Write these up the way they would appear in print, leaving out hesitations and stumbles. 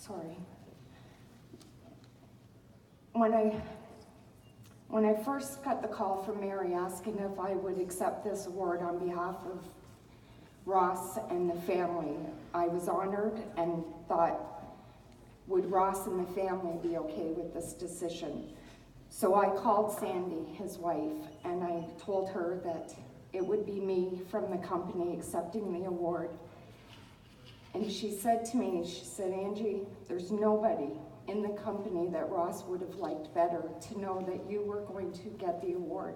sorry. When I first got the call from Mary asking if I would accept this award on behalf of Ross and the family, I was honored and thought, would Ross and the family be okay with this decision? So I called Sandy, his wife, and I told her that it would be me from the company accepting the award. And she said to me, she said, Angie, there's nobody in the company that Ross would have liked better to know that you were going to get the award.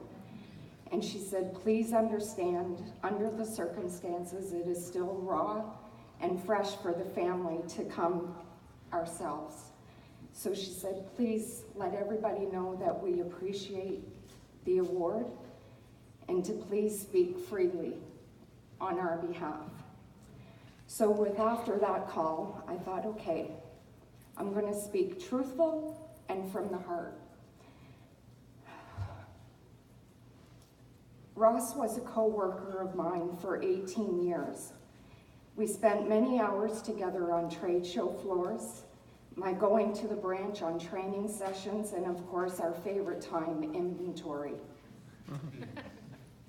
And she said, please understand, under the circumstances, it is still raw and fresh for the family to come ourselves. So she said, please let everybody know that we appreciate the award and to please speak freely on our behalf. So after that call, I thought, okay, I'm going to speak truthful and from the heart. Ross was a co-worker of mine for 18 years. We spent many hours together on trade show floors, my going to the branch on training sessions, and of course our favorite time, inventory.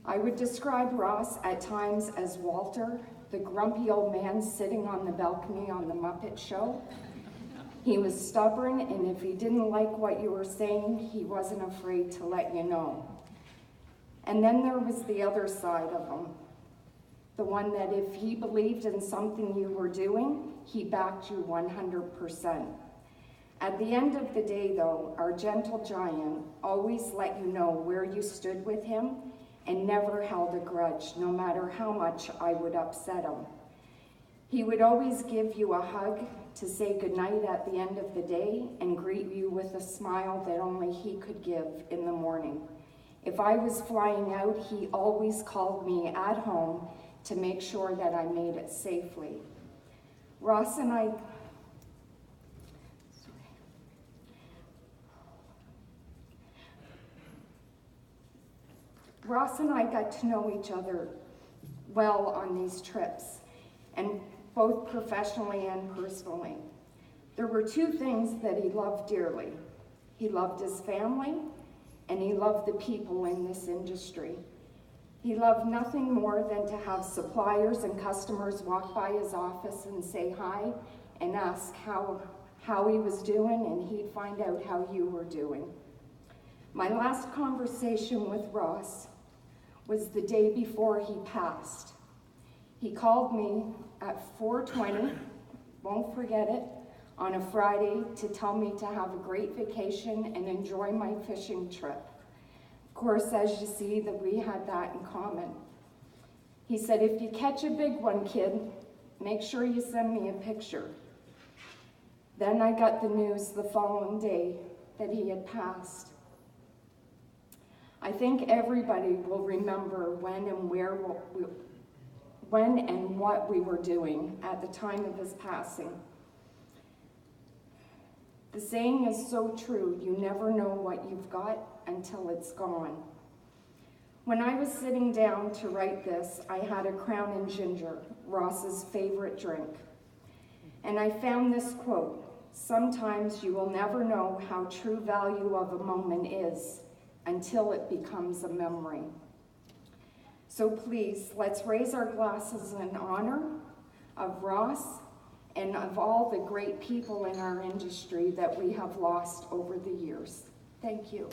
I would describe Ross at times as Walter, the grumpy old man sitting on the balcony on the Muppet Show. He was stubborn, and if he didn't like what you were saying, he wasn't afraid to let you know. And then there was the other side of him, the one that if he believed in something you were doing, he backed you 100%. At the end of the day, though, our gentle giant always let you know where you stood with him and never held a grudge, no matter how much I would upset him. He would always give you a hug to say goodnight at the end of the day and greet you with a smile that only he could give in the morning. If I was flying out, he always called me at home to make sure that I made it safely. Ross and I got to know each other well on these trips, and both professionally and personally. There were two things that he loved dearly. He loved his family, and he loved the people in this industry. He loved nothing more than to have suppliers and customers walk by his office and say hi and ask how he was doing, and he'd find out how you were doing. My last conversation with Ross was the day before he passed. He called me at 4:20, won't forget it, on a Friday to tell me to have a great vacation and enjoy my fishing trip. Of course, as you see, that we had that in common. He said, if you catch a big one, kid, make sure you send me a picture. Then I got the news the following day that he had passed. I think everybody will remember when and what we were doing at the time of his passing. The saying is so true, you never know what you've got until it's gone. When I was sitting down to write this, I had a Crown and Ginger, Ross's favorite drink. And I found this quote, sometimes you will never know how true value of a moment is until it becomes a memory. So please, let's raise our glasses in honor of Ross and of all the great people in our industry that we have lost over the years. Thank you.